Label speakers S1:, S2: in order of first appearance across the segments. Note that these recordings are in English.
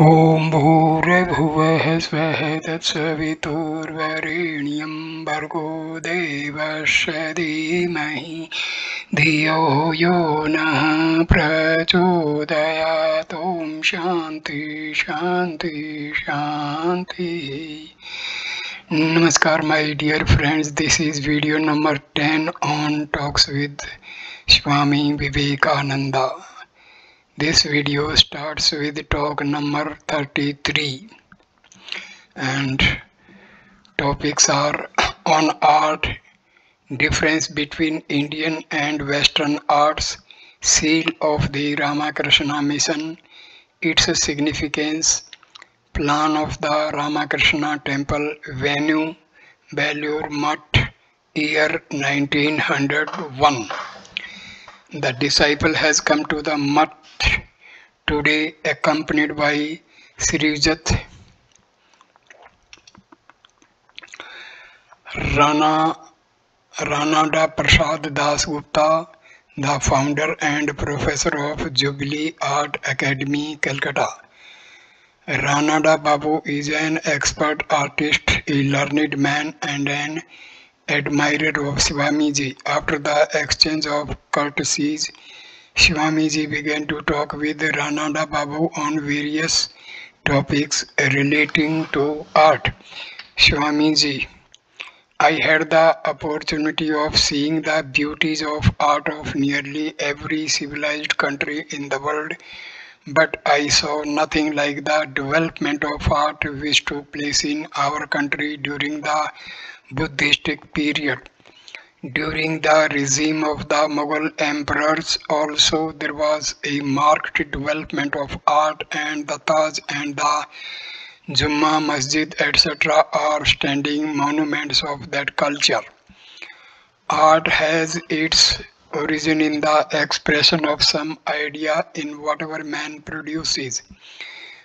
S1: ॐ भूर्भुवः स्वः तत्सवितुर्वरेण्यं भर्गो देवस्य धीमहि धियो यो नः प्रचोदयात्। ॐ शान्ति शान्ति शान्ति। Namaskar my dear friends, this is video number 10 on Talks with Swami Vivekananda. This video starts with talk number 33 and topics are on art, difference between Indian and Western arts, seal of the Ramakrishna mission, its significance, plan of the Ramakrishna temple venue, Belur Mutt, year 1901. The disciple has come to the Mutt today accompanied by Srijat Ranada Prasad Das Gupta, the founder and professor of Jubilee Art Academy, Calcutta. Ranada Babu is an expert artist, a learned man and an admirer of Swamiji. After the exchange of courtesies, Swamiji began to talk with Ranada Babu on various topics relating to art. Swamiji, I had the opportunity of seeing the beauties of art of nearly every civilized country in the world, but I saw nothing like the development of art which took place in our country during the Buddhistic period. During the regime of the Mughal emperors also there was a marked development of art, and the Taj and the Jumma Masjid etc. are standing monuments of that culture. Art has its origin in the expression of some idea in whatever man produces.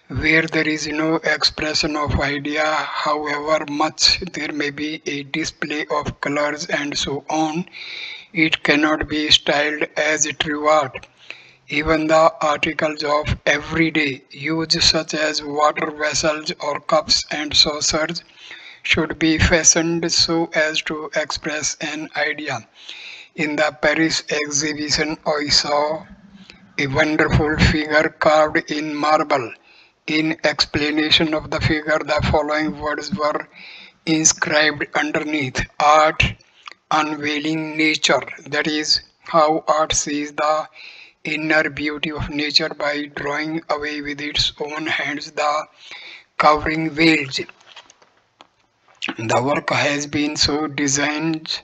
S1: Where there is no expression of idea, however much there may be a display of colors and so on, it cannot be styled as true art. Even the articles of everyday use such as water vessels or cups and saucers should be fashioned so as to express an idea. In the Paris exhibition I saw a wonderful figure carved in marble. In explanation of the figure, the following words were inscribed underneath: art unveiling nature. That is how art sees the inner beauty of nature by drawing away with its own hands the covering veils. The work has been so designed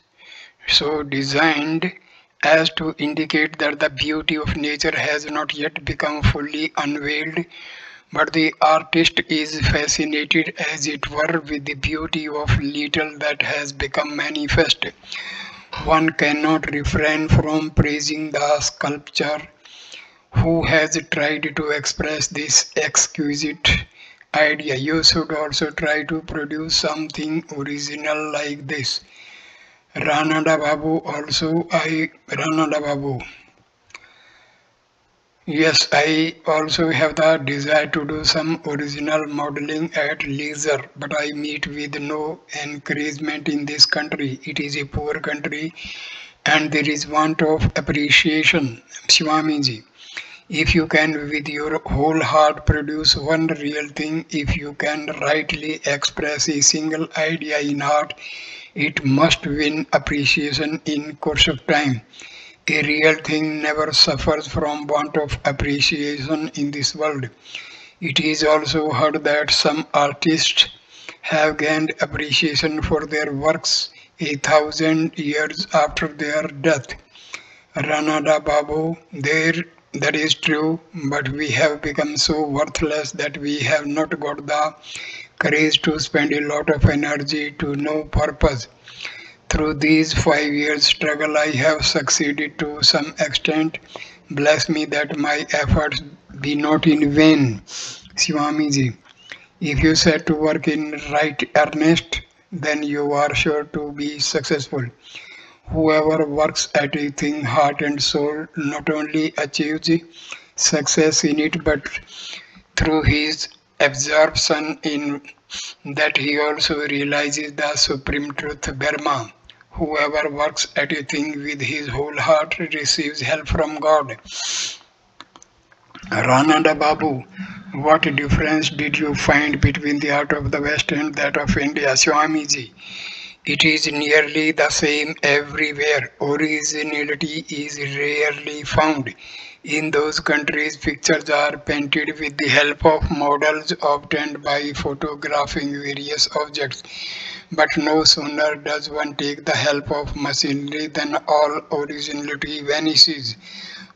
S1: as to indicate that the beauty of nature has not yet become fully unveiled, but the artist is fascinated, as it were, with the beauty of little that has become manifest. One cannot refrain from praising the sculptor who has tried to express this exquisite idea. You should also try to produce something original like this. Ranada Babu. Yes, I also have the desire to do some original modeling at leisure, but I meet with no encouragement in this country. It is a poor country and there is want of appreciation. Swamiji, if you can with your whole heart produce one real thing, if you can rightly express a single idea in art, it must win appreciation in course of time. A real thing never suffers from want of appreciation in this world. It is also heard that some artists have gained appreciation for their works 1,000 years after their death. Ranada Babu, that is true, but we have become so worthless that we have not got the courage to spend a lot of energy to no purpose. Through these 5 years struggle I have succeeded to some extent. Bless me that my efforts be not in vain. Swamiji, if you set to work in right earnest, then you are sure to be successful. Whoever works at a thing heart and soul not only achieves success in it, but through his absorption in that he also realizes the supreme truth Brahma. Whoever works at a thing with his whole heart receives help from God. Ranada Babu, what difference did you find between the art of the West and that of India, Swamiji? It is nearly the same everywhere. Originality is rarely found. In those countries, pictures are painted with the help of models obtained by photographing various objects. But no sooner does one take the help of machinery than all originality vanishes.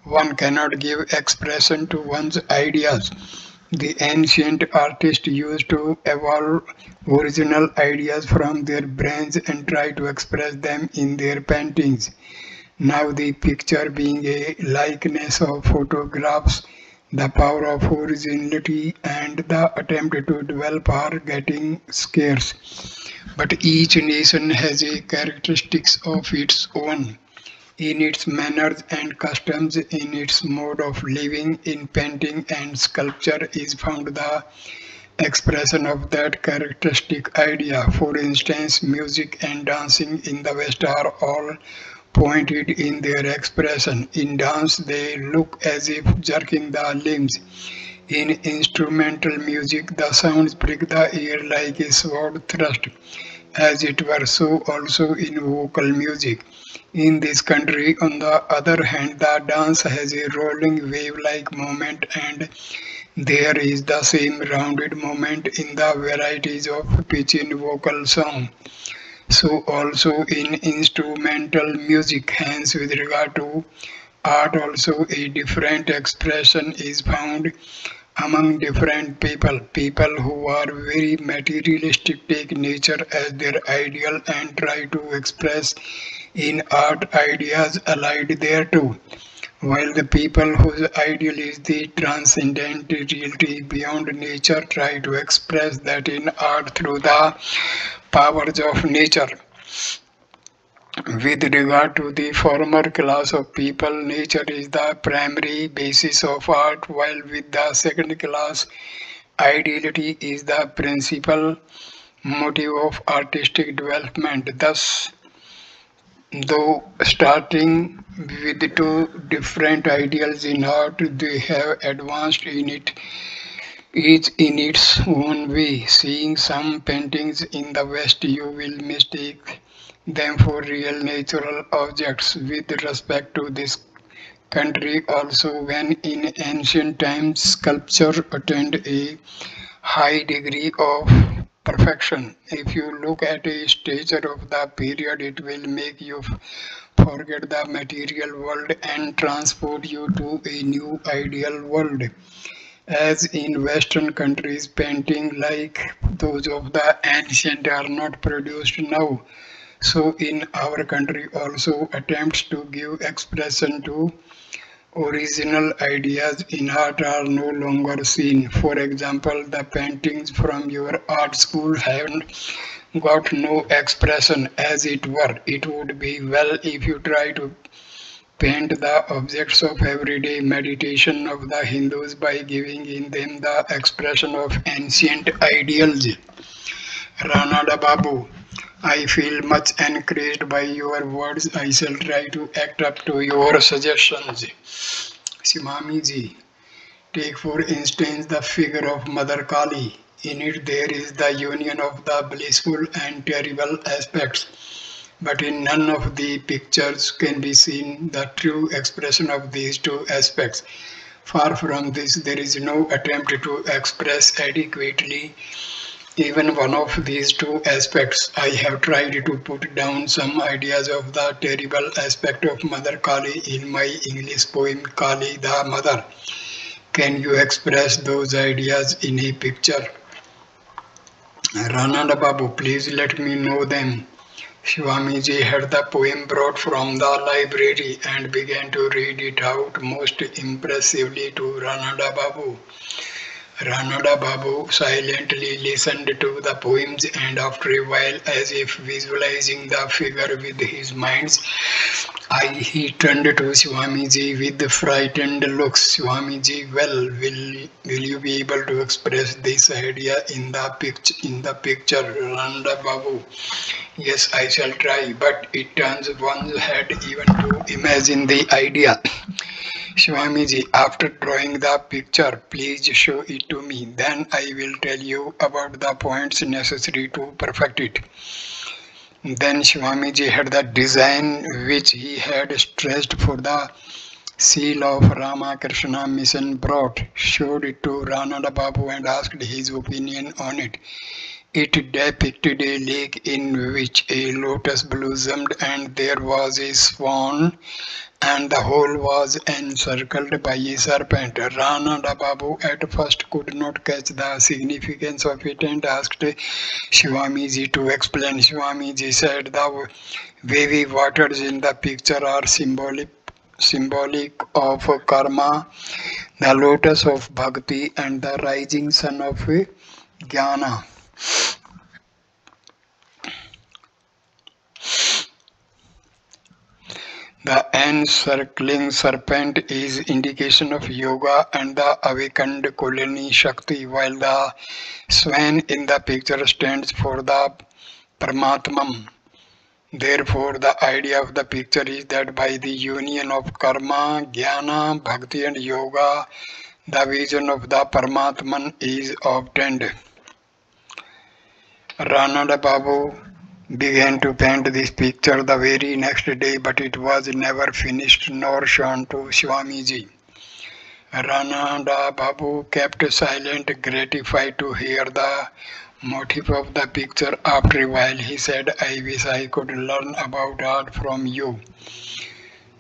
S1: One cannot give expression to one's ideas. The ancient artists used to evolve original ideas from their brains and try to express them in their paintings. Now the picture being a likeness of photographs, the power of originality and the attempt to develop are getting scarce. But each nation has a characteristics of its own in its manners and customs, in its mode of living. In painting and sculpture is found the expression of that characteristic idea. For instance, music and dancing in the West are all pointed in their expression. In dance, they look as if jerking the limbs. In instrumental music, the sounds prick the ear like a sword thrust, as it were. So also in vocal music. In this country, on the other hand, the dance has a rolling wave-like movement, and there is the same rounded movement in the varieties of pitch in vocal song. So also in instrumental music. Hence, with regard to art, also a different expression is found among different people. People who are very materialistic take nature as their ideal and try to express in art ideas allied thereto, while the people whose ideal is the transcendent reality beyond nature try to express that in art through the powers of nature. With regard to the former class of people, nature is the primary basis of art, while with the second class, ideality is the principal motive of artistic development. Thus, though starting with two different ideals in art, they have advanced in it each in its own way. Seeing some paintings in the West, you will mistake them for real natural objects. With respect to this country also, when in ancient times sculpture attained a high degree of perfection, if you look at a statue of the period, it will make you forget the material world and transport you to a new ideal world. As in Western countries, paintings like those of the ancient are not produced now. So in our country also, attempts to give expression to original ideas in art are no longer seen. For example, the paintings from your art school haven't got no expression, as it were. It would be well if you try to paint the objects of everyday meditation of the Hindus by giving in them the expression of ancient ideals. Ranada Babu, I feel much encouraged by your words. I shall try to act up to your suggestions. Swami ji, take for instance the figure of Mother Kali. In it there is the union of the blissful and terrible aspects. But in none of the pictures can be seen the true expression of these two aspects. Far from this, there is no attempt to express adequately even one of these two aspects. I have tried to put down some ideas of the terrible aspect of Mother Kali in my English poem Kali the Mother. Can you express those ideas in a picture? Rananda Babu, please let me know them. Swamiji had the poem brought from the library and began to read it out most impressively to Ranada Babu. Ranada Babu silently listened to the poems and after a while, as if visualizing the figure with his mind's eye, he turned to Swamiji with frightened looks. Swamiji, well, will you be able to express this idea in the picture, Ranada Babu? Yes, I shall try, but it turns one's head even to imagine the idea. Swamiji, after drawing the picture, please show it to me. Then I will tell you about the points necessary to perfect it. Then Swamiji had the design which he had stressed for the seal of Ramakrishna mission brought, showed it to Ranada Babu and asked his opinion on it. It depicted a lake in which a lotus blossomed and there was a swan and the whole was encircled by a serpent. Ranada Babu at first could not catch the significance of it and asked Swamiji to explain. Swamiji said the wavy waters in the picture are symbolic of karma, the lotus of bhakti and the rising sun of jnana. The encircling serpent is indication of yoga and the awakened Kundalini Shakti, while the swan in the picture stands for the Paramatma. Therefore, the idea of the picture is that by the union of karma, jnana, bhakti and yoga, the vision of the Paramatman is obtained. Ranada Babu began to paint this picture the very next day, but it was never finished nor shown to Swamiji. Ranada Babu kept silent, gratified to hear the motive of the picture. After a while, he said, I wish I could learn about art from you.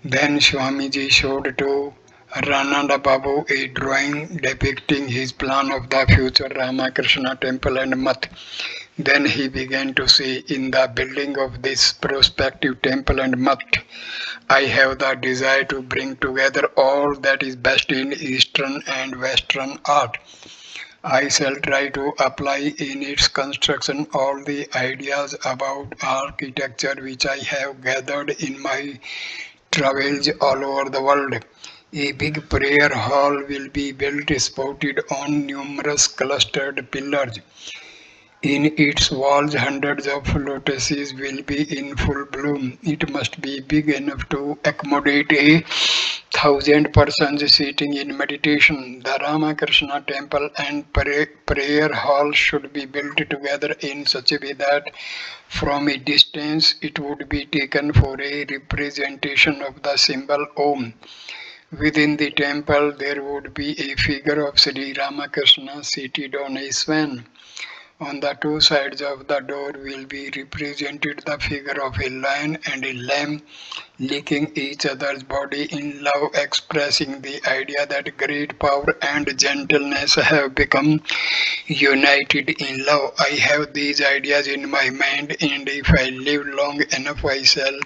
S1: Then Swamiji showed to Ranada Babu a drawing depicting his plan of the future Ramakrishna temple and Math. Then he began to say, in the building of this prospective temple and Math, I have the desire to bring together all that is best in Eastern and Western art. I shall try to apply in its construction all the ideas about architecture which I have gathered in my travels all over the world. A big prayer hall will be built supported on numerous clustered pillars. In its walls, hundreds of lotuses will be in full bloom. It must be big enough to accommodate 1,000 persons sitting in meditation. The Ramakrishna temple and prayer hall should be built together in such a way that from a distance it would be taken for a representation of the symbol Om. Within the temple there would be a figure of Sri Ramakrishna seated on a swan. On the two sides of the door will be represented the figure of a lion and a lamb licking each other's body in love, expressing the idea that great power and gentleness have become united in love. I have these ideas in my mind, and if I live long enough I shall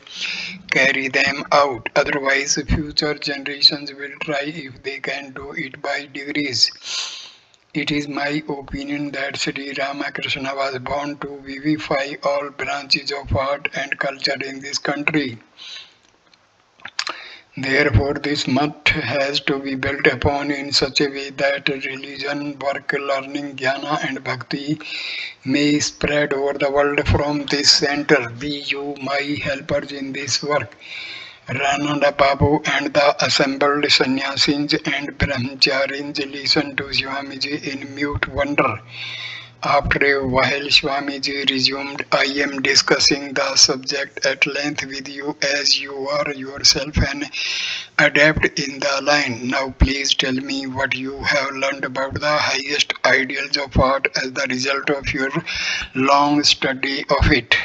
S1: carry them out. Otherwise, future generations will try if they can do it by degrees. It is my opinion that Sri Ramakrishna was born to vivify all branches of art and culture in this country. Therefore, this math has to be built upon in such a way that religion, work, learning, jnana and bhakti may spread over the world from this center. Be you my helpers in this work. Ranada Babu and the assembled sannyasis and brahmacharis listened to Swamiji in mute wonder. After a while, Swamiji resumed, I am discussing the subject at length with you as you are yourself an adept in the line. Now please tell me what you have learned about the highest ideals of art as the result of your long study of it.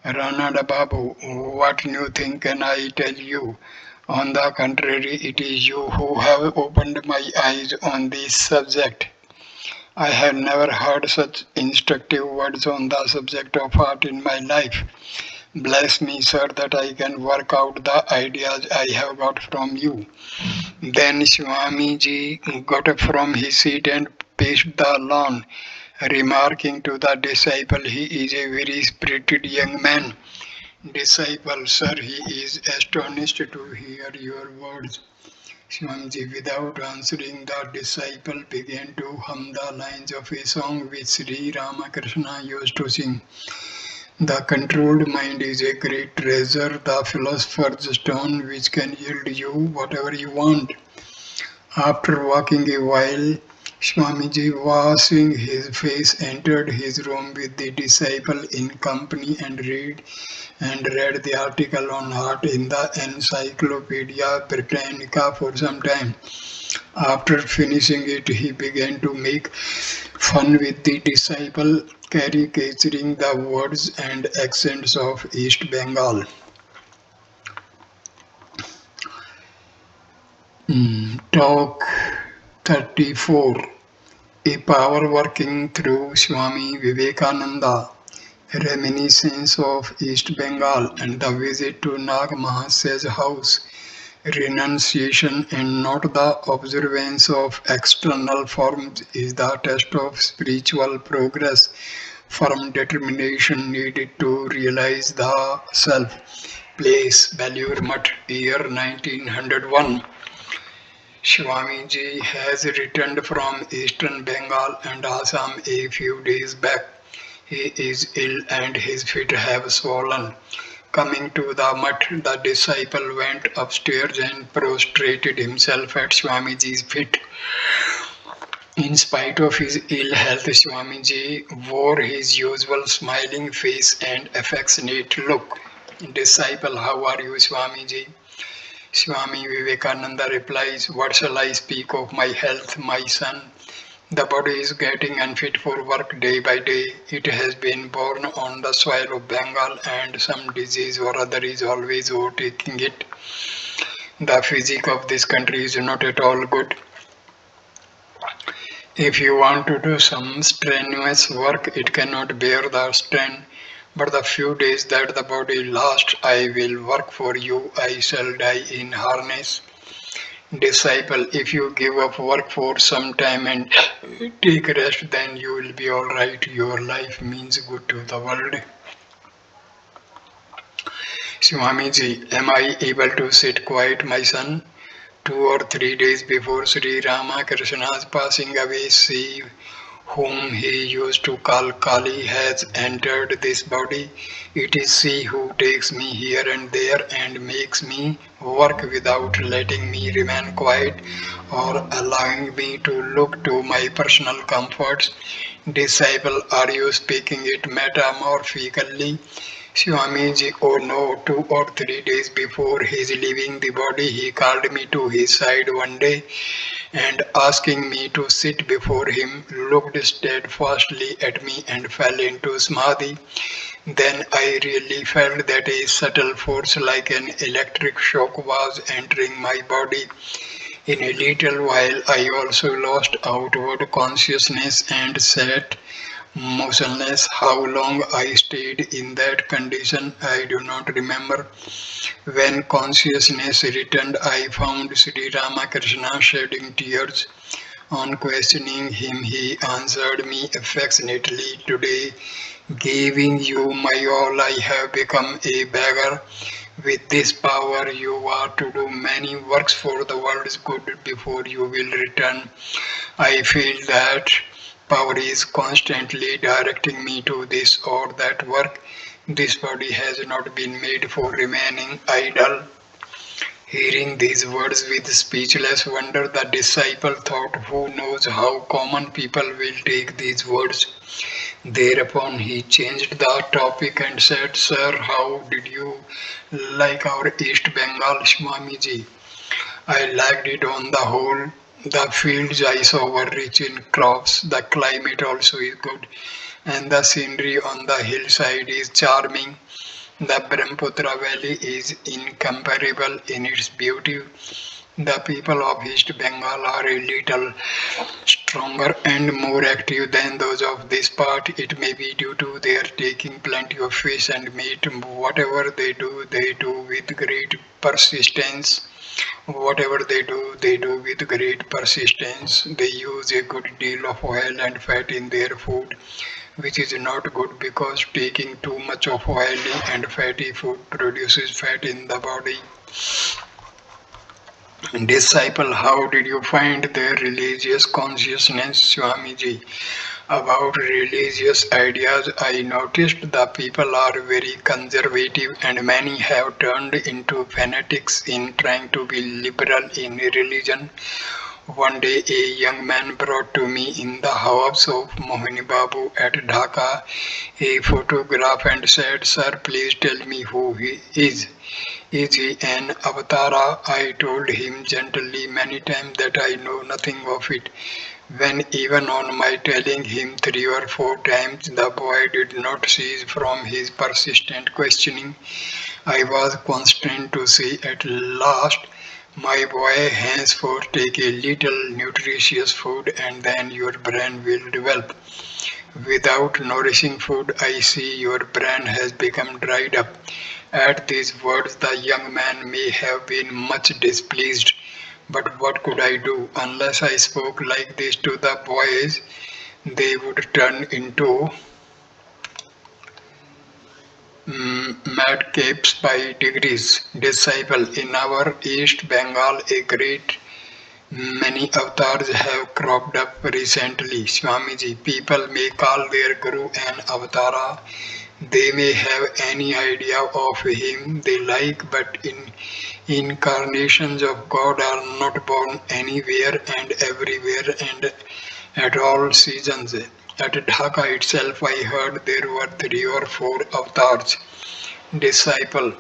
S1: Ranada Babu, what new thing can I tell you? On the contrary, it is you who have opened my eyes on this subject. I have never heard such instructive words on the subject of art in my life. Bless me, sir, that I can work out the ideas I have got from you. Then Swamiji got up from his seat and paced the lawn, remarking to the disciple, he is a very spirited young man. Disciple, sir, he is astonished to hear your words. Swamiji, without answering, the disciple began to hum the lines of a song which Sri Ramakrishna used to sing. The controlled mind is a great treasure, the philosopher's stone which can yield you whatever you want. After walking a while, Swamiji, washing his face, entered his room with the disciple in company and read the article on heart in the Encyclopedia Britannica for some time. After finishing it, he began to make fun with the disciple, caricaturing the words and accents of East Bengal. Talk 34. A power working through Swami Vivekananda. Reminiscence of East Bengal and the visit to Nag Mahasya's house. Renunciation and not the observance of external forms is the test of spiritual progress. Firm determination needed to realize the self. Place Belur Mutt, year 1901. Swamiji has returned from eastern Bengal and Assam a few days back. He is ill and his feet have swollen. Coming to the mutt, the disciple went upstairs and prostrated himself at Swamiji's feet. In spite of his ill health, Swamiji wore his usual smiling face and affectionate look. Disciple, how are you, Swamiji? Swami Vivekananda replies, what shall I speak of my health, my son? The body is getting unfit for work day by day. It has been born on the soil of Bengal and some disease or other is always overtaking it. The physique of this country is not at all good. If you want to do some strenuous work, it cannot bear the strain. But the few days that the body lasts, I will work for you. I shall die in harness. Disciple, if you give up work for some time and take rest, then you will be all right. Your life means good to the world. Swamiji, am I able to sit quiet, my son? 2 or 3 days before Sri Ramakrishna's passing away, she whom he used to call Kali has entered this body. It is she who takes me here and there and makes me work without letting me remain quiet or allowing me to look to my personal comforts. Disciple, are you speaking it metamorphically? Swamiji, oh no, 2 or 3 days before his leaving the body, he called me to his side one day and asking me to sit before him, looked steadfastly at me and fell into samadhi. Then I really felt that a subtle force like an electric shock was entering my body. In a little while I also lost outward consciousness and sat motionless. How long I stayed in that condition I do not remember. When consciousness returned, I found Sri Ramakrishna shedding tears. On questioning him, he answered me affectionately, today, giving you my all, I have become a beggar. With this power, you are to do many works for the world's good before you will return. I feel that power is constantly directing me to this or that work. This body has not been made for remaining idle. Hearing these words with speechless wonder, the disciple thought, who knows how common people will take these words. Thereupon he changed the topic and said, sir, how did you like our East Bengal, Swamiji? I liked it on the whole. The fields I saw were rich in crops, the climate also is good, and the scenery on the hillside is charming. The Brahmaputra valley is incomparable in its beauty. The people of East Bengal are a little stronger and more active than those of this part. It may be due to their taking plenty of fish and meat. Whatever they do with great persistence. Whatever they do with great persistence. They use a good deal of oil and fat in their food, which is not good because taking too much of oily and fatty food produces fat in the body. Disciple, how did you find their religious consciousness, Swamiji? About religious ideas, I noticed the people are very conservative and many have turned into fanatics in trying to be liberal in religion. One day a young man brought to me in the house of Mohini Babu at Dhaka a photograph and said, "Sir, please tell me who he is. Is he an avatara?" I told him gently many times that I know nothing of it. When even on my telling him 3 or 4 times, the boy did not cease from his persistent questioning, I was constrained to say at last, "My boy, henceforth take a little nutritious food and then your brain will develop. Without nourishing food, I see your brain has become dried up." At these words, the young man may have been much displeased, but what could I do? Unless I spoke like this to the boys, they would turn into madcapes by degrees. Disciple, in our East Bengal, a great many avatars have cropped up recently. Swamiji, people may call their guru an avatara. They may have any idea of him they like, but incarnations of God are not born anywhere and everywhere and at all seasons. At Dhaka itself, I heard there were 3 or 4 avatars. Disciple,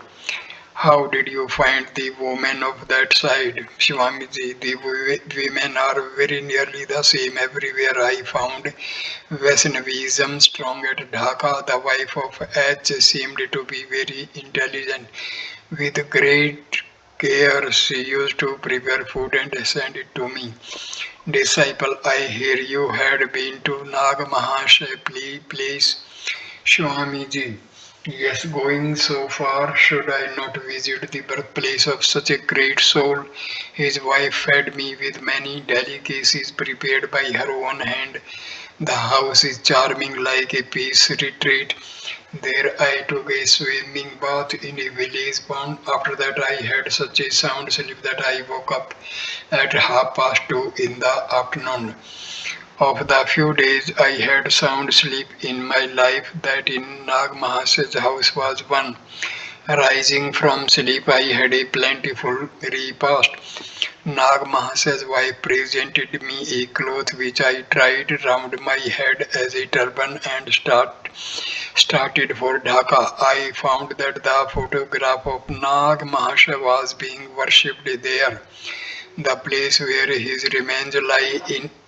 S1: how did you find the women of that side? Swamiji, the women are very nearly the same everywhere. I found Vaishnavism strong at Dhaka. The wife of H seemed to be very intelligent. With great care, she used to prepare food and send it to me. Disciple, I hear you had been to Nag Mahasaya place. Swamiji, yes, going so far, should I not visit the birthplace of such a great soul? His wife fed me with many delicacies prepared by her own hand. The house is charming like a peace retreat. There I took a swimming bath in a village pond. After that I had such a sound sleep that I woke up at 2:30 in the afternoon. Of the few days I had sound sleep in my life, that in Nag Mahasaya's house was one. Rising from sleep, I had a plentiful repast. Nag Mahasaya's wife presented me a cloth which I tied round my head as a turban and started for Dhaka. I found that the photograph of Nag Mahasaya was being worshipped there. The place where his remains lie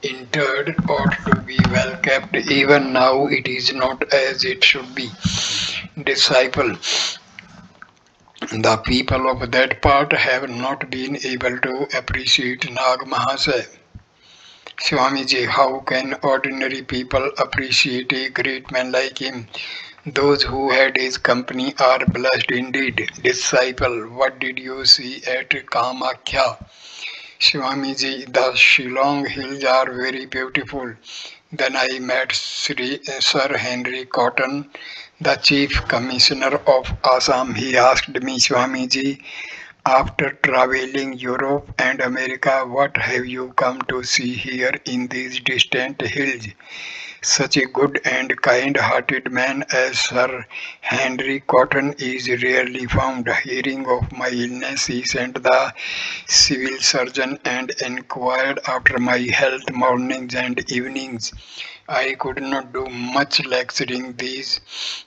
S1: interred ought to be well kept. Even now it is not as it should be. Disciple, the people of that part have not been able to appreciate Nag Mahasaya. Swamiji, how can ordinary people appreciate a great man like him? Those who had his company are blessed indeed. Disciple, what did you see at Kamakhya? Swamiji, the Shillong hills are very beautiful. Then I met Sir Henry Cotton, the Chief Commissioner of Assam. He asked me, "Swamiji, after traveling Europe and America, what have you come to see here in these distant hills? Such a good and kind-hearted man as Sir Henry Cotton is rarely found." Hearing of my illness, he sent the civil surgeon and inquired after my health mornings and evenings. I could not do much lecturing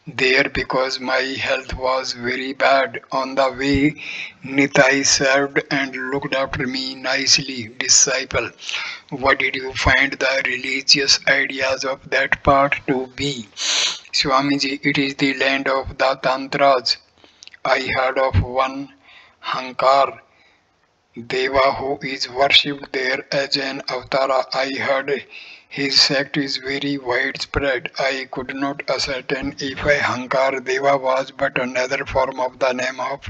S1: there because my health was very bad. On the way, Nitai served and looked after me nicely. Disciple, what did you find the religious ideas of that part to be? Swamiji, it is the land of the Tantras. I heard of one Hankar, Deva who is worshipped there as an avatara. I heard his sect is very widespread. I could not ascertain if a Hankar Deva was but another form of the name of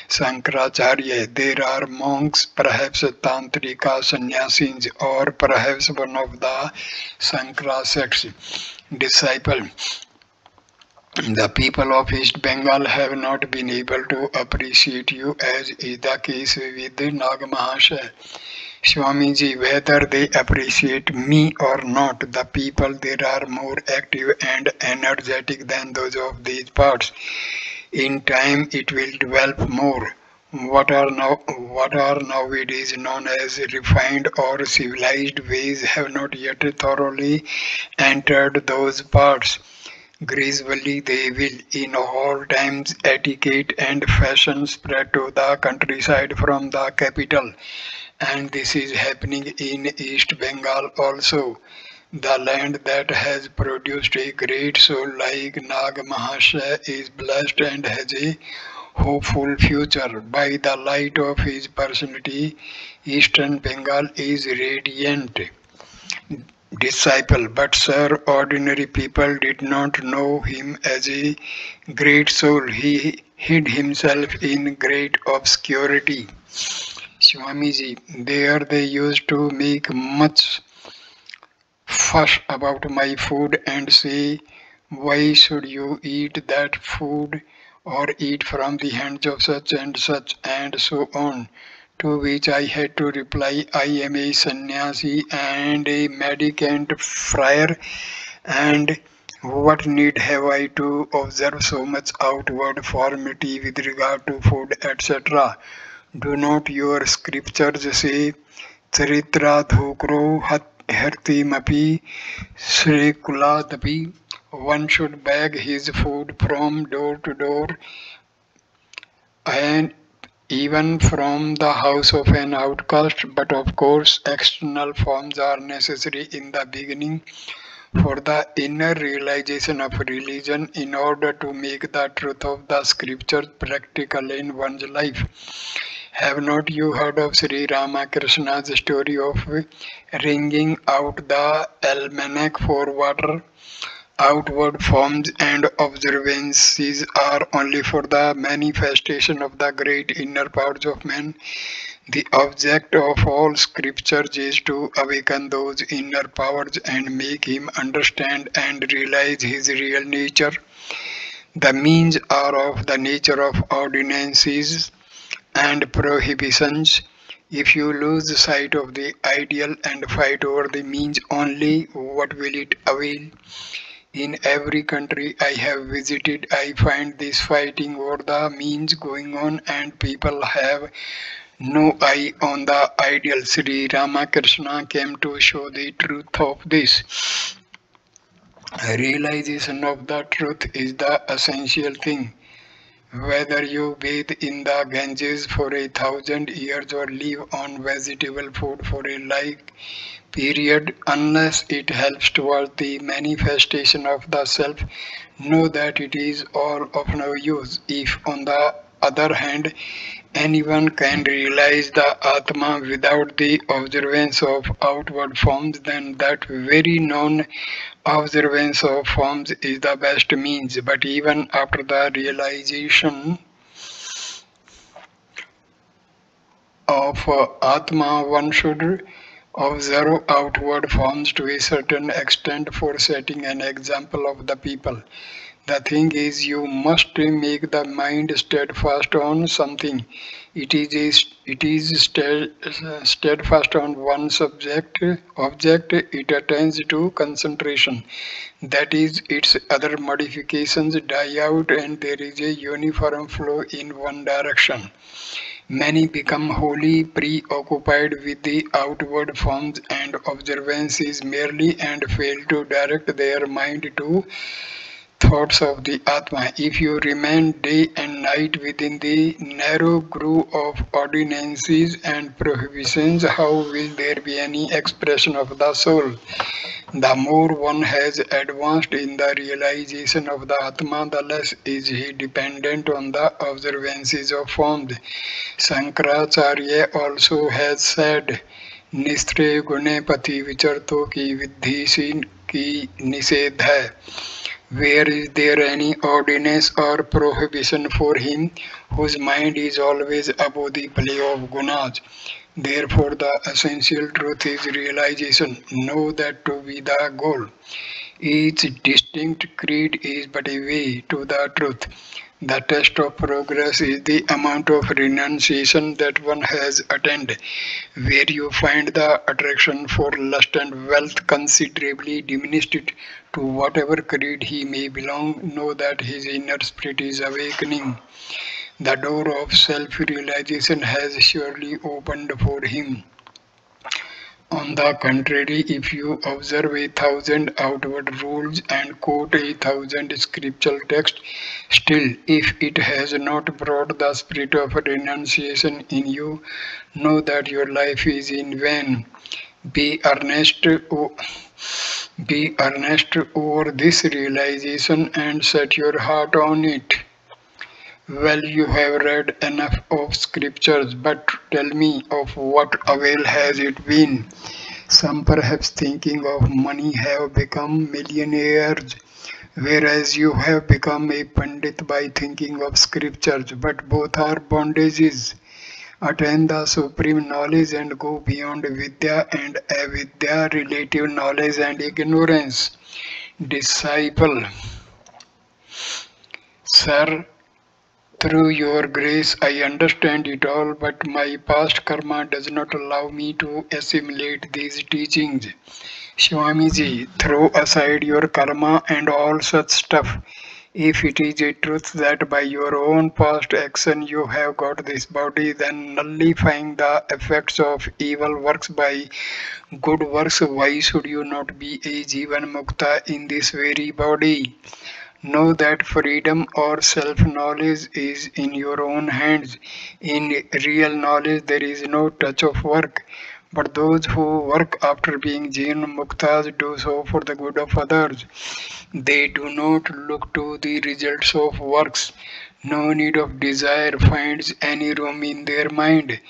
S1: Shankaracharya. There are monks, perhaps Tantrika sannyasis, or perhaps one of the Shankara sect's disciple. The people of East Bengal have not been able to appreciate you, as is the case with Nagamahasaya. Swamiji, whether they appreciate me or not, the people there are more active and energetic than those of these parts. In time it will develop more. What are nowadays known as refined or civilized ways have not yet thoroughly entered those parts. Gradually they will. In all times etiquette and fashion spread to the countryside from the capital, and this is happening in East Bengal also. The land that has produced a great soul like Nag Mahasaya is blessed and has a hopeful future. By the light of his personality, Eastern Bengal is radiant. Disciple, but sir, ordinary people did not know him as a great soul. He hid himself in great obscurity. Swamiji, there they used to make much fuss about my food and say, why should you eat that food or eat from the hands of such and so on? To which I had to reply, I am a sannyasi and a mendicant friar, and what need have I to observe so much outward formality with regard to food, etc.? Do not your scriptures say, Charitra dhukro hartimapi srikuladapi? One should beg his food from door to door, and even from the house of an outcast, but of course external forms are necessary in the beginning for the inner realization of religion in order to make the truth of the scriptures practical in one's life. Have not you heard of Sri Ramakrishna's story of wringing out the almanac for water? Outward forms and observances are only for the manifestation of the great inner powers of man. The object of all scriptures is to awaken those inner powers and make him understand and realize his real nature. The means are of the nature of ordinances and prohibitions. If you lose sight of the ideal and fight over the means only, what will it avail? In every country I have visited, I find this fighting over the means going on, and people have no eye on the ideal. Sri Ramakrishna came to show the truth of this. Realization of the truth is the essential thing. Whether you bathe in the Ganges for 1,000 years or live on vegetable food for a like period, unless it helps towards the manifestation of the self, know that it is all of no use. If, on the other hand, anyone can realize the Atma without the observance of outward forms, then that very non-observance of forms is the best means. But even after the realization of Atma, one should observe outward forms to a certain extent for setting an example of the people. The thing is, you must make the mind steadfast on something. It is steadfast on one object. It attains to concentration. That is, its other modifications die out, and there is a uniform flow in one direction. Many become wholly preoccupied with the outward forms and observances merely and fail to direct their mind to thoughts of the Atma. If you remain day and night within the narrow groove of ordinances and prohibitions, how will there be any expression of the soul? The more one has advanced in the realization of the Atma, the less is he dependent on the observances of forms. Shankaracharya also has said, निस्त्रे गुणे पति विचरतों की विद्धि सी की निषेध है. Where is there any ordinance or prohibition for him whose mind is always above the play of gunas? Therefore, the essential truth is realization. Know that to be the goal. Each distinct creed is but a way to the truth. The test of progress is the amount of renunciation that one has attained. Where you find the attraction for lust and wealth considerably diminished to whatever creed he may belong, know that his inner spirit is awakening. The door of self-realization has surely opened for him. On the contrary, if you observe 1,000 outward rules and quote 1,000 scriptural texts, still, if it has not brought the spirit of renunciation in you, know that your life is in vain. Be earnest, be earnest over this realization and set your heart on it. Well, you have read enough of scriptures, but tell me, of what avail has it been? Some, perhaps thinking of money, have become millionaires, whereas you have become a pandit by thinking of scriptures, but both are bondages. Attain the supreme knowledge and go beyond Vidya and Avidya, relative knowledge and ignorance. Disciple, Sir, through your grace I understand it all, but my past karma does not allow me to assimilate these teachings. Swamiji, throw aside your karma and all such stuff. If it is a truth that by your own past action you have got this body, then nullifying the effects of evil works by good works, why should you not be a Jivan Mukta in this very body? Know that freedom or self-knowledge is in your own hands. In real knowledge there is no touch of work. But those who work after being Jivan Muktas do so for the good of others. They do not look to the results of works. No need of desire finds any room in their mind.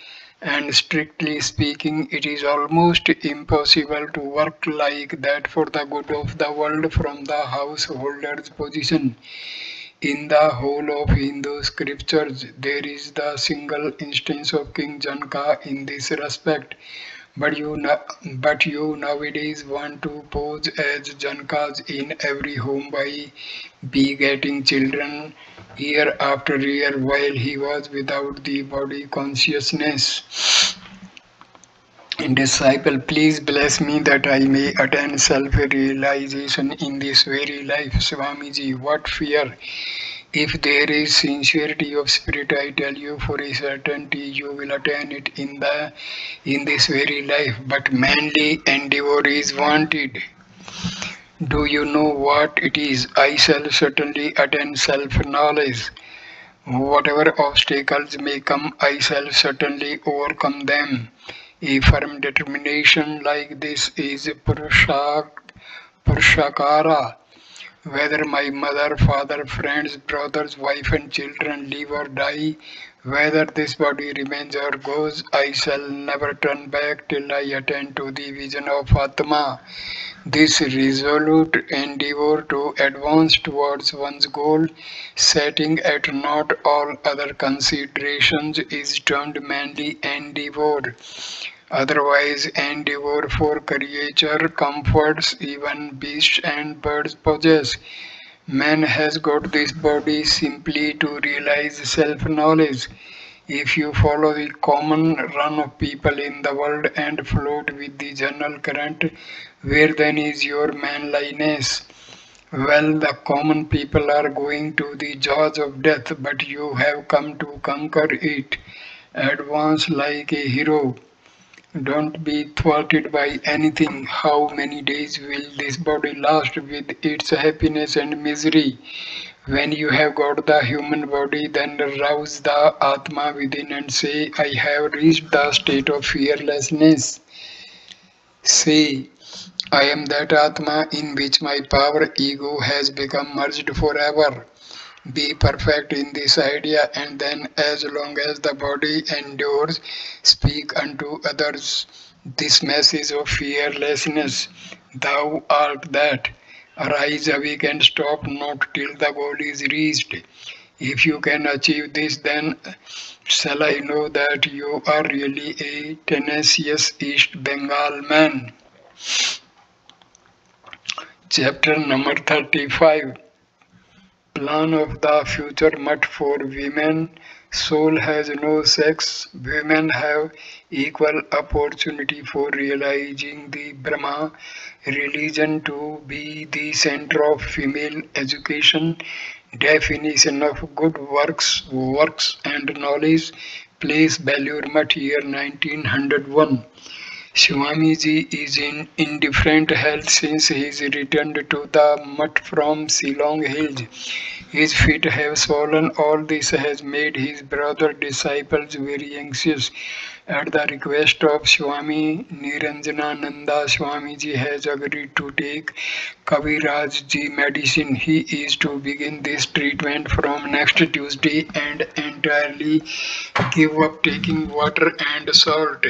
S1: And strictly speaking, it is almost impossible to work like that for the good of the world from the householder's position. In the whole of Hindu scriptures, there is the single instance of King Janaka in this respect. But you nowadays want to pose as Janakas in every home by begetting children year after year while he was without the body consciousness. Disciple, please bless me that I may attain self-realization in this very life. Swamiji, what fear? If there is sincerity of spirit, I tell you for a certainty you will attain it in this very life. But manly endeavor is wanted. Do you know what it is? I shall certainly attain self-knowledge. Whatever obstacles may come, I shall certainly overcome them. A firm determination like this is Purushakara. Whether my mother, father, friends, brothers, wife and children live or die, whether this body remains or goes, I shall never turn back till I attain to the vision of Atma. This resolute endeavor to advance towards one's goal, setting at naught all other considerations, is termed manly endeavor. Otherwise, endeavor for creature comforts even beasts and birds possess. Man has got this body simply to realize self-knowledge. If you follow the common run of people in the world and float with the general current, where then is your manliness? Well, the common people are going to the jaws of death, but you have come to conquer it. Advance like a hero. Don't be thwarted by anything. How many days will this body last with its happiness and misery? When you have got the human body, then rouse the Atma within and say, I have reached the state of fearlessness. Say, I am that Atma in which my power ego has become merged forever. Be perfect in this idea, and then, as long as the body endures, speak unto others this message of fearlessness. Thou art that. Arise, awake, and stop not till the goal is reached. If you can achieve this, then shall I know that you are really a tenacious East Bengal man. Chapter number 35. Plan of the future mutt for women. Soul has no sex. Women have equal opportunity for realizing the Brahma religion to be the center of female education. Definition of good works and knowledge. Place Belur Mutt, year 1901. Swamiji is in indifferent health since his return to the mutt from Shillong Hills. His feet have swollen. All this has made his brother disciples very anxious. At the request of Swami Niranjanananda, Swamiji has agreed to take Kaviraj Ji medicine. He is to begin this treatment from next Tuesday and entirely give up taking water and salt.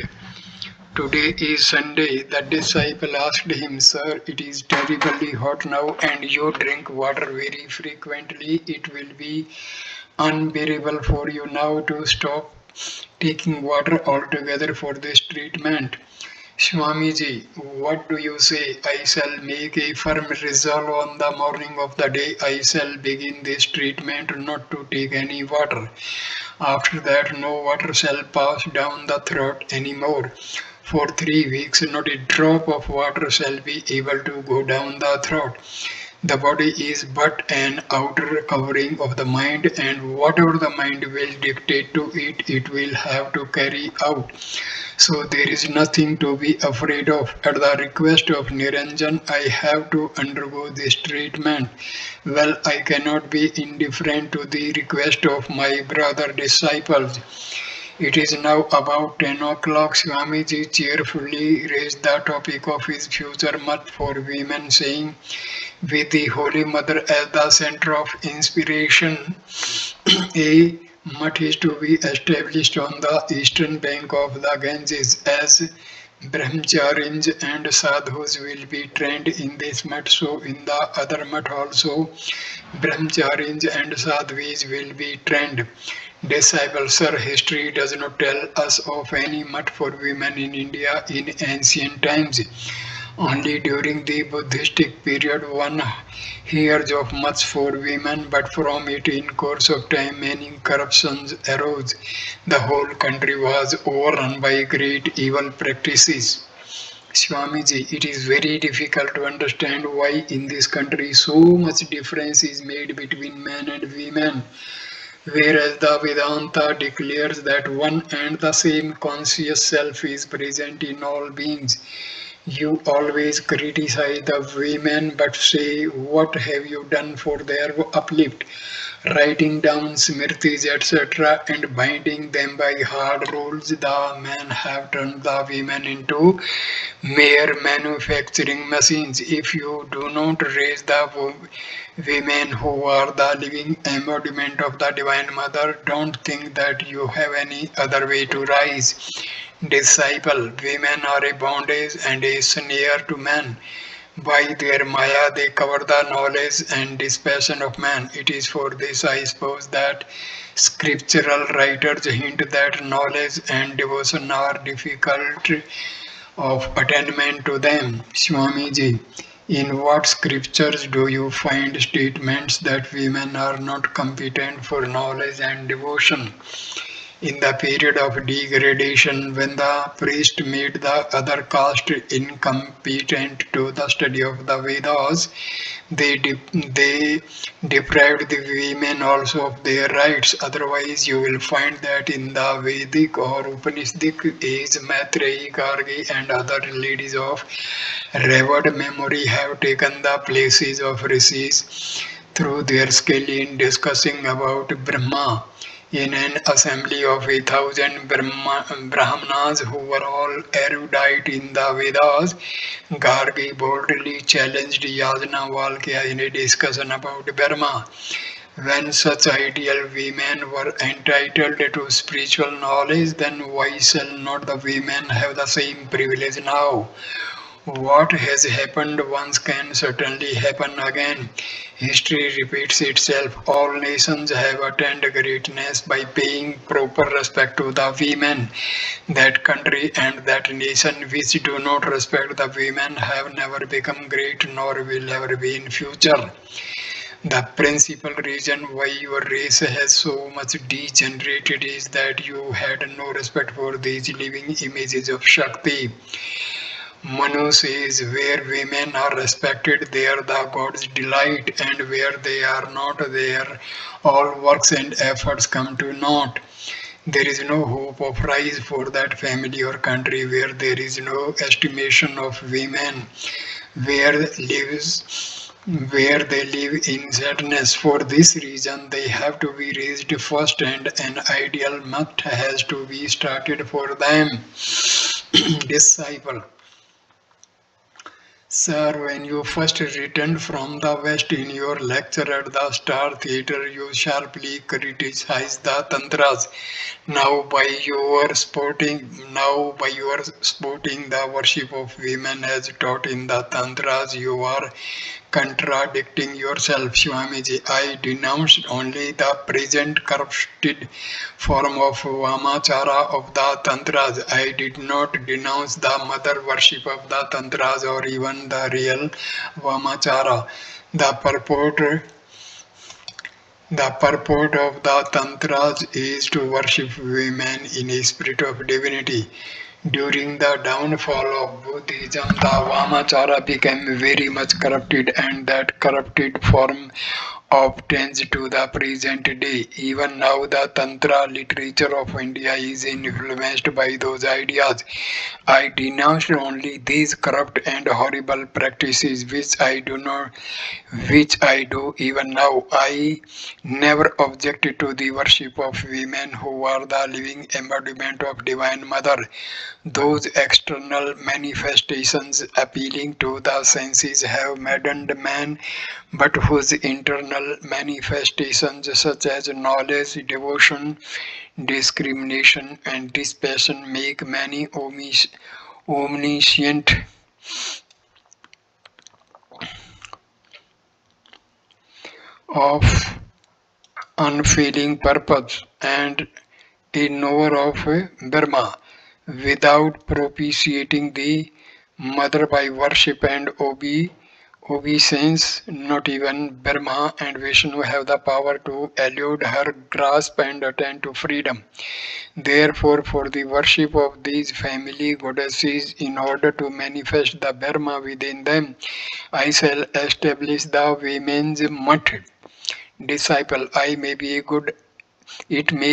S1: Today is Sunday. The disciple asked him, Sir, it is terribly hot now and you drink water very frequently. It will be unbearable for you now to stop taking water altogether for this treatment. Swamiji, what do you say? I shall make a firm resolve on the morning of the day I shall begin this treatment not to take any water. After that, no water shall pass down the throat any more. For 3 weeks, not a drop of water shall be able to go down the throat. The body is but an outer covering of the mind, and whatever the mind will dictate to it, it will have to carry out. So there is nothing to be afraid of. At the request of Niranjan, I have to undergo this treatment. Well, I cannot be indifferent to the request of my brother disciples. It is now about 10 o'clock. Swamiji cheerfully raised the topic of his future mutt for women, saying, with the Holy Mother as the center of inspiration, a mutt is to be established on the eastern bank of the Ganges, as brahmacharis and sadhus will be trained in this mutt, so in the other mutt also brahmacharis and sadhvis will be trained. Disciple, sir, history does not tell us of any mutt for women in India in ancient times. Only during the Buddhistic period one hears of mutts for women, but from it in course of time many corruptions arose. The whole country was overrun by great evil practices. Swamiji, it is very difficult to understand why in this country so much difference is made between men and women, whereas the Vedanta declares that one and the same conscious self is present in all beings. You always criticize the women but say, what have you done for their uplift? Writing down smritis, etc., and binding them by hard rules, the men have turned the women into mere manufacturing machines. If you do not raise the women who are the living embodiment of the Divine Mother, don't think that you have any other way to rise. Disciple, women are a bondage and a snare to man. By their maya they cover the knowledge and dispassion of man. It is for this, I suppose, that scriptural writers hint that knowledge and devotion are difficult of attainment to them. Swamiji, in what scriptures do you find statements that women are not competent for knowledge and devotion? In the period of degradation, when the priest made the other caste incompetent to the study of the Vedas, they deprived the women also of their rights. Otherwise, you will find that in the Vedic or Upanishadic age, Maitreyi, Gargi, and other ladies of revered memory have taken the places of rishis through their skill in discussing about Brahma. In an assembly of 1,000 Brahmanas who were all erudite in the Vedas, Gargi boldly challenged Yajnavalkya in a discussion about Brahma. When such ideal women were entitled to spiritual knowledge, then why shall not the women have the same privilege now? What has happened once can certainly happen again. History repeats itself. All nations have attained greatness by paying proper respect to the women. That country and that nation which do not respect the women have never become great nor will ever be in future. The principal reason why your race has so much degenerated is that you had no respect for these living images of Shakti. Manu says, where women are respected, there the gods delight, and where they are not, there all works and efforts come to naught. There is no hope of rise for that family or country where there is no estimation of women, where lives where they live in sadness. For this reason, they have to be raised first, and an ideal must has to be started for them. Disciple. Sir, when you first returned from the West in your lecture at the Star Theatre, you sharply criticized the tantras. Now by your sporting the worship of women as taught in the tantras, you are contradicting yourself, Swamiji. I denounced only the present corrupted form of Vamachara of the Tantras. I did not denounce the mother worship of the Tantras or even the real Vamachara. The purport the purport of the Tantras is to worship women in a spirit of divinity. During the downfall of Buddhism, the Vamachara became very much corrupted, and that corrupted form obtains to the present day. Even now, the Tantra literature of India is influenced by those ideas. I denounced only these corrupt and horrible practices which I do even now. I never objected to the worship of women who are the living embodiment of Divine Mother. Those external manifestations appealing to the senses have maddened man, but whose internal manifestations such as knowledge, devotion, discrimination, and dispassion make many omniscient of unfailing purpose and a knower of Brahma, without propitiating the mother by worship and obeisance. Not even Brahma and Vishnu have the power to elude her grasp and attain to freedom. Therefore, for the worship of these family goddesses, in order to manifest the Brahma within them, I shall establish the women's mutt. Disciple, it may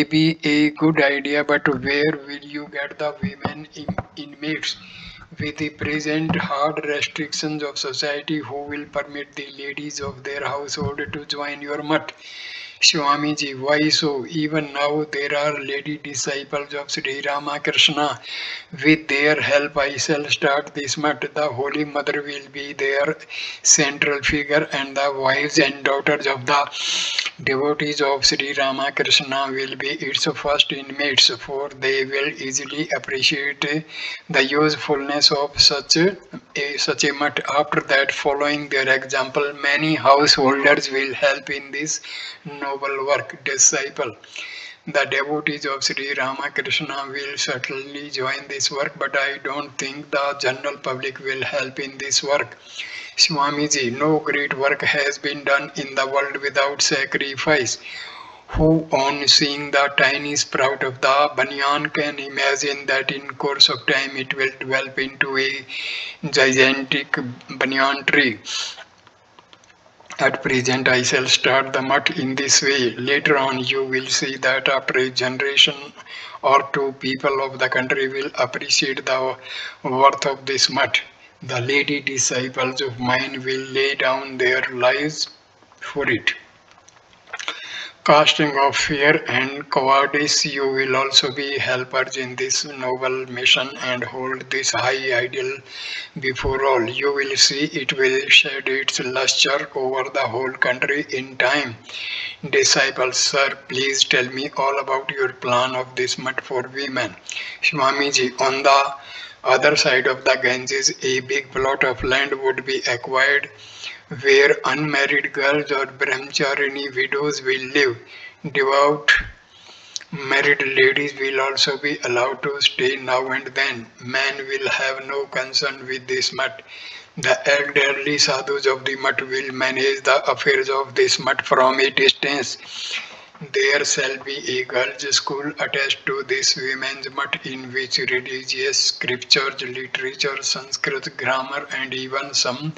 S1: be a good idea, but where will you get the women inmates? With the present hard restrictions of society, who will permit the ladies of their household to join your mutt? Swamiji, why so? Even now there are lady disciples of Sri Ramakrishna. With their help I shall start this mutt. The Holy Mother will be their central figure, and the wives and daughters of the devotees of Sri Ramakrishna will be its first inmates, for they will easily appreciate the usefulness of such a mutt. After that, following their example, many householders will help in this noble work. Disciple. The devotees of Sri Ramakrishna will certainly join this work, but I don't think the general public will help in this work. Swamiji, no great work has been done in the world without sacrifice. Who on seeing the tiny sprout of the banyan can imagine that in course of time it will develop into a gigantic banyan tree? At present, I shall start the mutt in this way. Later on, you will see that after a generation or two, people of the country will appreciate the worth of this mutt. The lady disciples of mine will lay down their lives for it. Casting off fear and cowardice, you will also be helpers in this noble mission and hold this high ideal before all. You will see it will shed its luster over the whole country in time. Disciples, sir, please tell me all about your plan of this mutt for women. Swamiji, on the other side of the Ganges, a big plot of land would be acquired where unmarried girls or brahmacharini widows will live. Devout married ladies will also be allowed to stay now and then. Men will have no concern with this mutt. The elderly sadhus of the mutt will manage the affairs of this mutt from a distance. There shall be a girls' school attached to this women's mutt in which religious scriptures, literature, Sanskrit, grammar, and even some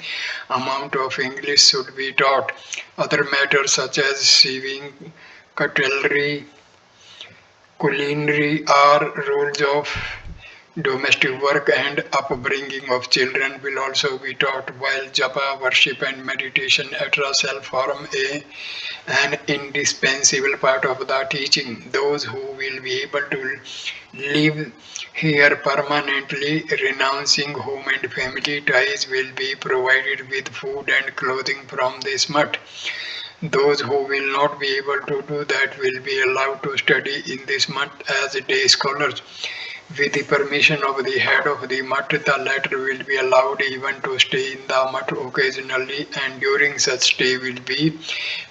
S1: amount of English should be taught. Other matters such as sewing, cutlery, culinary are rules of domestic work and upbringing of children will also be taught, while japa, worship, and meditation, etc., shall form an indispensable part of the teaching. Those who will be able to live here permanently, renouncing home and family ties, will be provided with food and clothing from this mutt. Those who will not be able to do that will be allowed to study in this mutt as day scholars. With the permission of the head of the mutt, the latter will be allowed even to stay in the mutt occasionally, and during such stay will be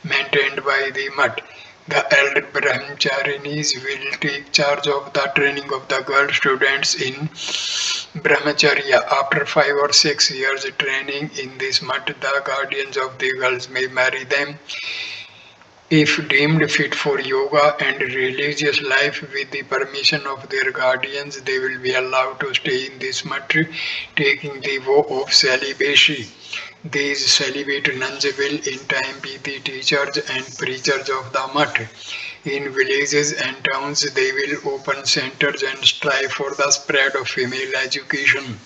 S1: maintained by the mutt. The elder brahmacharinis will take charge of the training of the girl students in brahmacharya. After 5 or 6 years training in this mutt, the guardians of the girls may marry them if deemed fit for yoga and religious life. With the permission of their guardians, they will be allowed to stay in this mutt, taking the vow of celibacy. These celibate nuns will in time be the teachers and preachers of the mutt. In villages and towns, they will open centers and strive for the spread of female education.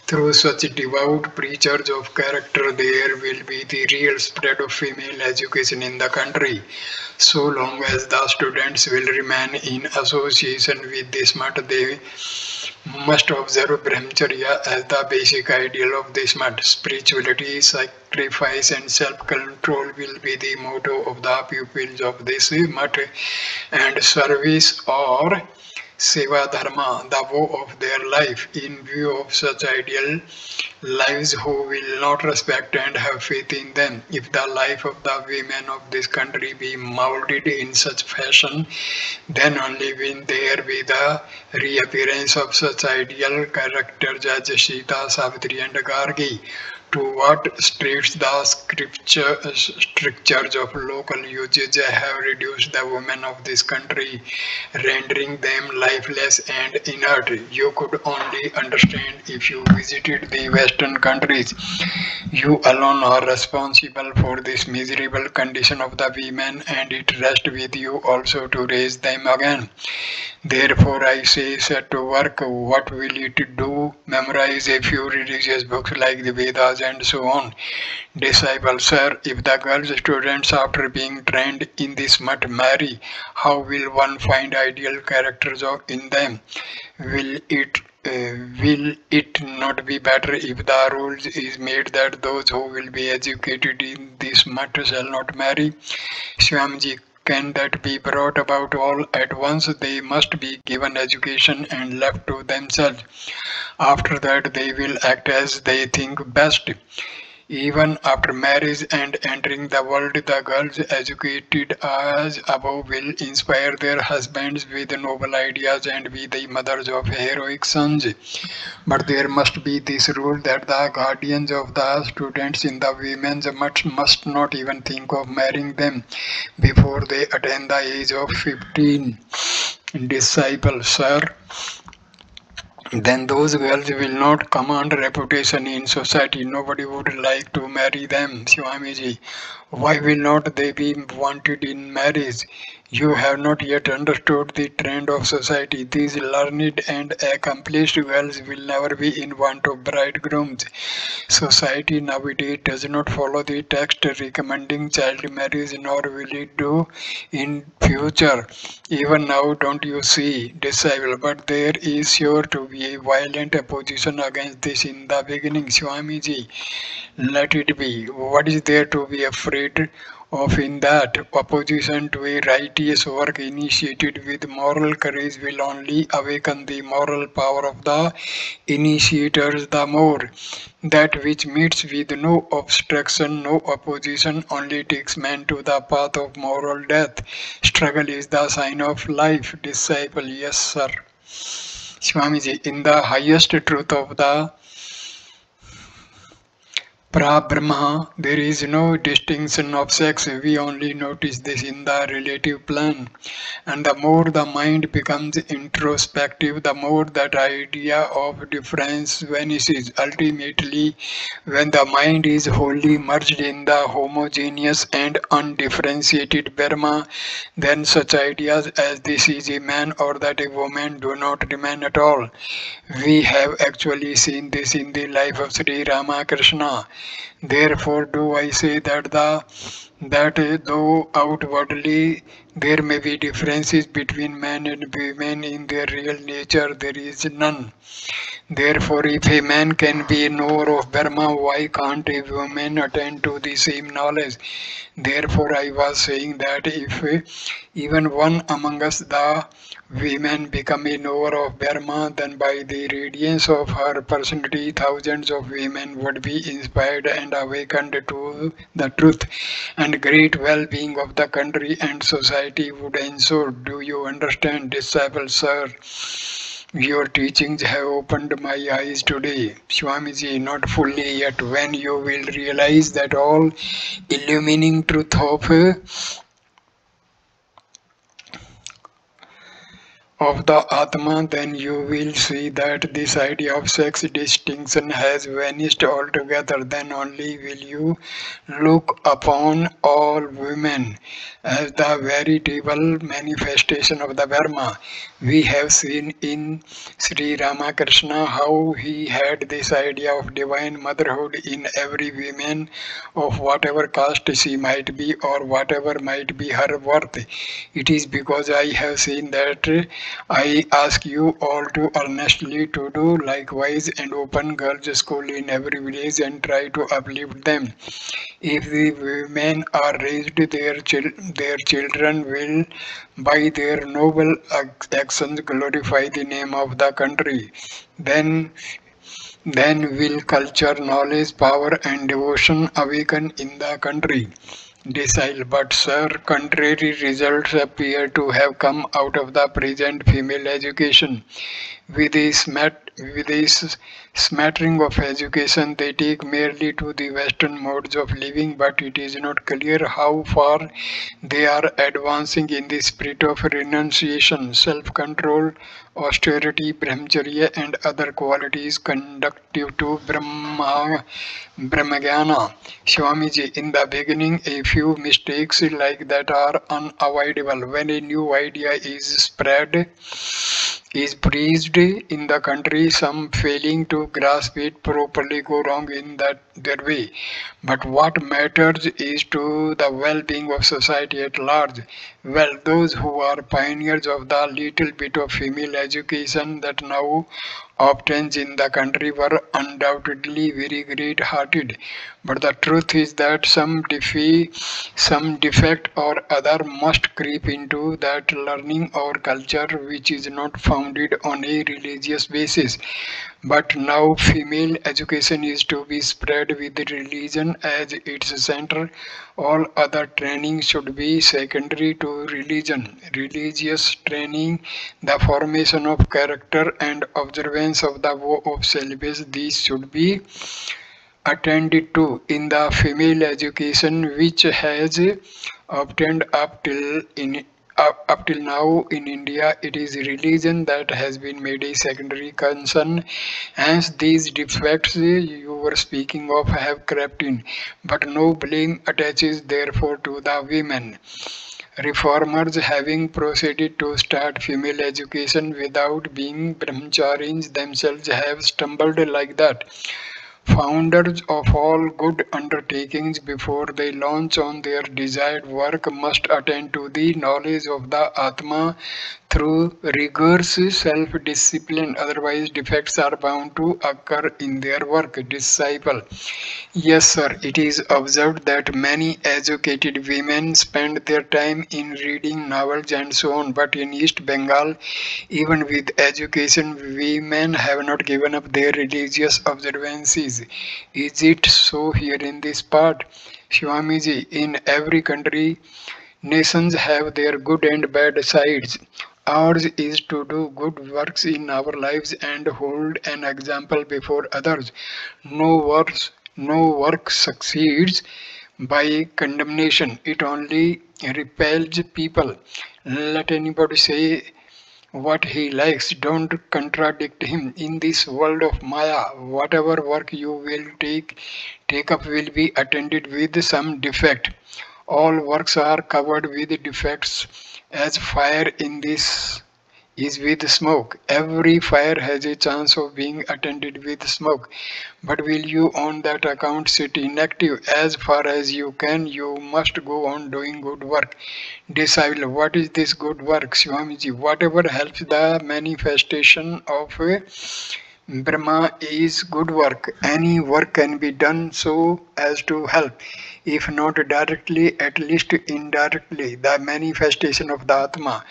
S1: Through such devout preachers of character, there will be the real spread of female education in the country. So long as the students will remain in association with this mutt, they must observe brahmacharya as the basic ideal of this mutt. Spirituality, sacrifice, and self-control will be the motto of the pupils of this mutt, and service or Seva Dharma, the vow of their life. In view of such ideal lives, who will not respect and have faith in them? If the life of the women of this country be molded in such fashion, then only will there be the reappearance of such ideal characters as Sita, Savitri, and Gargi. To what streets the strictures of local usage have reduced the women of this country, rendering them lifeless and inert. You could only understand if you visited the Western countries. You alone are responsible for this miserable condition of the women, and it rests with you also to raise them again. Therefore, I say, set to work. What will it do? Memorize a few religious books like the Vedas and so on. Disciple, sir, if the girl students after being trained in this mutt marry, how will one find ideal characters in them? Will it not be better if the rules is made that those who will be educated in this mutt shall not marry? Swamiji, can that be brought about all at once? They must be given education and left to themselves. After that, they will act as they think best. Even after marriage and entering the world, the girls educated as above will inspire their husbands with noble ideas and be the mothers of heroic sons. But there must be this rule that the guardians of the students in the women's must not even think of marrying them before they attain the age of 15. Disciple, sir, then those girls will not command reputation in society. Nobody would like to marry them, Swamiji. Why will not they be wanted in marriage? You have not yet understood the trend of society. These learned and accomplished girls will never be in want of bridegrooms. Society nowadays does not follow the text recommending child marriage, nor will it do in future. Even now, don't you see, disciple, but there is sure to be a violent opposition against this in the beginning, Swamiji. Let it be. What is there to be afraid of in that? Opposition to a righteous work initiated with moral courage will only awaken the moral power of the initiators the more. That which meets with no obstruction, no opposition, only takes man to the path of moral death. Struggle is the sign of life. Disciple, yes, sir. Swamiji, in the highest truth of the Brahma, there is no distinction of sex. We only notice this in the relative plane. And the more the mind becomes introspective, the more that idea of difference vanishes. Ultimately, when the mind is wholly merged in the homogeneous and undifferentiated Brahma, then such ideas as this is a man or that a woman do not remain at all. We have actually seen this in the life of Sri Ramakrishna. Therefore do I say that though outwardly there may be differences between men and women, in their real nature there is none. Therefore, if a man can be a knower of Brahma, why can't a woman attain to the same knowledge? Therefore, I was saying that if even one among us, the women, become a knower of Brahma, then by the radiance of her personality, thousands of women would be inspired and awakened to the truth, and great well-being of the country and society would ensure. Do you understand, disciple, sir? Your teachings have opened my eyes today. Swamiji, not fully yet. When you will realize that all illumining truth of the Atma, then you will see that this idea of sex distinction has vanished altogether. Then only will you look upon all women as the veritable manifestation of the Brahma. We have seen in Sri Ramakrishna how he had this idea of divine motherhood in every woman of whatever caste she might be or whatever might be her worth. It is because I have seen that I ask you all to earnestly to do likewise and open girls' school in every village and try to uplift them. If the women are raised, their children will, by their noble actions, glorify the name of the country. Then then will culture, knowledge, power and devotion awaken in the country. Decile, but sir, contrary results appear to have come out of the present female education. With a smattering of education, they take merely to the Western modes of living, but it is not clear how far they are advancing in the spirit of renunciation, self-control, austerity, brahmacharya, and other qualities conductive to Brahmagyana. Swamiji, in the beginning, a few mistakes like that are unavoidable. When a new idea is preached in the country, some failing to grasp it properly go wrong in their way. But what matters is to the well-being of society at large. Well, those who are pioneers of the little bit of female education that now obtains in the country were undoubtedly very great-hearted. But the truth is that some defect or other must creep into that learning or culture which is not founded on a religious basis. But now female education is to be spread with religion as its center. All other training should be secondary to religion. Religious training, the formation of character and observance of the vow of celibacy, these should be attended to in the female education which has obtained up till in Up till now in India, it is religion that has been made a secondary concern. Hence, these defects you were speaking of have crept in, but no blame attaches therefore to the women. Reformers, having proceeded to start female education without being brahmacharis themselves, have stumbled like that. Founders of all good undertakings, before they launch on their desired work, must attend to the knowledge of the Atma through rigorous self-discipline, otherwise defects are bound to occur in their work. Disciple: yes, sir. It is observed that many educated women spend their time in reading novels and so on, but in East Bengal, even with education, women have not given up their religious observances. Is it so here in this part? Swamiji, in every country, nations have their good and bad sides. Ours is to do good works in our lives and hold an example before others. No work succeeds by condemnation. It only repels people. Let anybody say what he likes. Don't contradict him. In this world of Maya, whatever work you will take up will be attended with some defect. All works are covered with defects, as fire in this is with smoke. Every fire has a chance of being attended with smoke. But will you on that account sit inactive? As far as you can, you must go on doing good work. Disciple: what is this good work? Swamiji: whatever helps the manifestation of Brahma is good work. Any work can be done so as to help, if not directly, at least indirectly, the manifestation of the Atma.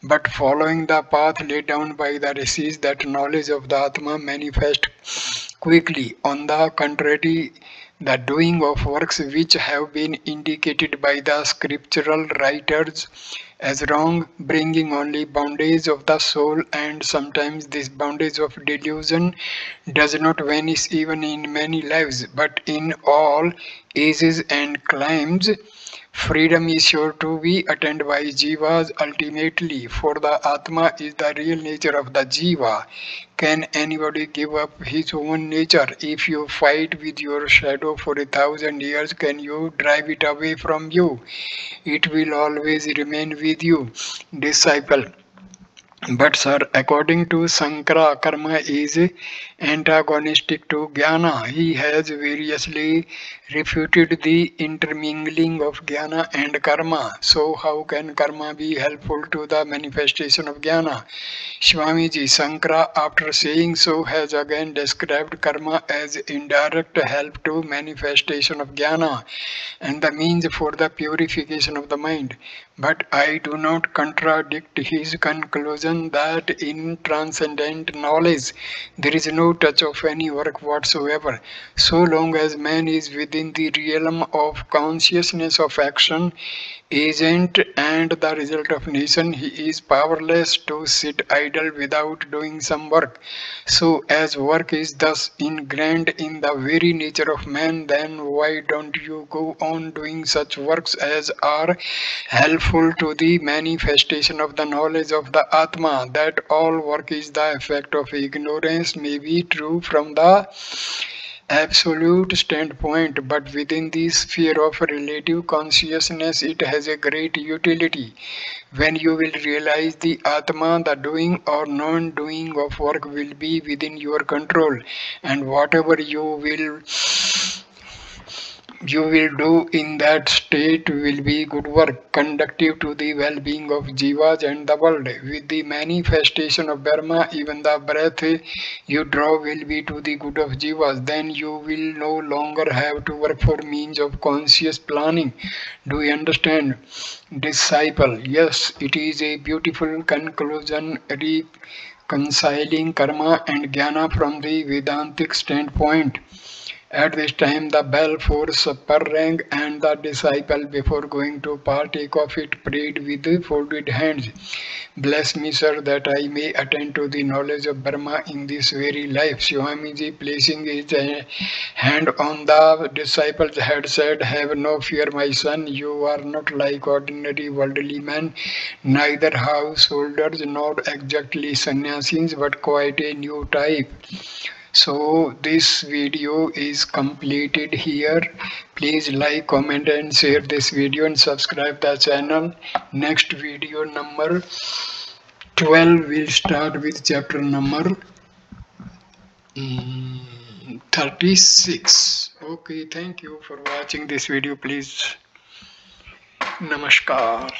S1: But following the path laid down by the rishis, that knowledge of the Atma manifests quickly. On the contrary, the doing of works which have been indicated by the scriptural writers as wrong, bringing only bondage of the soul, and sometimes this bondage of delusion does not vanish even in many lives, but in all ages and climes. Freedom is sure to be attained by jivas ultimately, for the Atma is the real nature of the jiva. Can anybody give up his own nature? If you fight with your shadow for 1,000 years, can you drive it away from you? It will always remain with you. Disciple: but sir, according to Sankara, karma is antagonistic to jnana. He has variously refuted the intermingling of jnana and karma. So how can karma be helpful to the manifestation of jnana? Swamiji, Sankara, after saying so, has again described karma as indirect help to manifestation of jnana and the means for the purification of the mind. But I do not contradict his conclusion that in transcendent knowledge there is no touch of any work whatsoever. So long as man is within the realm of consciousness of action, agent, and the result of nation, he is powerless to sit idle without doing some work. So as work is thus ingrained in the very nature of man, then why don't you go on doing such works as are helpful to the manifestation of the knowledge of the Atma? That all work is the effect of ignorance may be true from the absolute standpoint, but within the sphere of relative consciousness it has a great utility. When you will realize the Atma, the doing or non-doing of work will be within your control, and whatever you will do in that state will be good work, conducive to the well-being of jivas and the world. With the manifestation of Brahma, even the breath you draw will be to the good of jivas. Then you will no longer have to work for means of conscious planning. Do you understand? Disciple: yes, it is a beautiful conclusion, reconciling karma and jnana from the Vedantic standpoint. At this time the bell for supper rang, and the disciple, before going to partake of it, prayed with folded hands. Bless me, sir, that I may attain to the knowledge of Brahma in this very life. Swamiji, placing his hand on the disciple's head, said, have no fear, my son. You are not like ordinary worldly men, neither householders nor exactly sannyasis, but quite a new type. So this video is completed here. Please like, comment and share this video and subscribe the channel. Next video number 12 will start with chapter number 36. Okay, thank you for watching this video. Please, namaskar.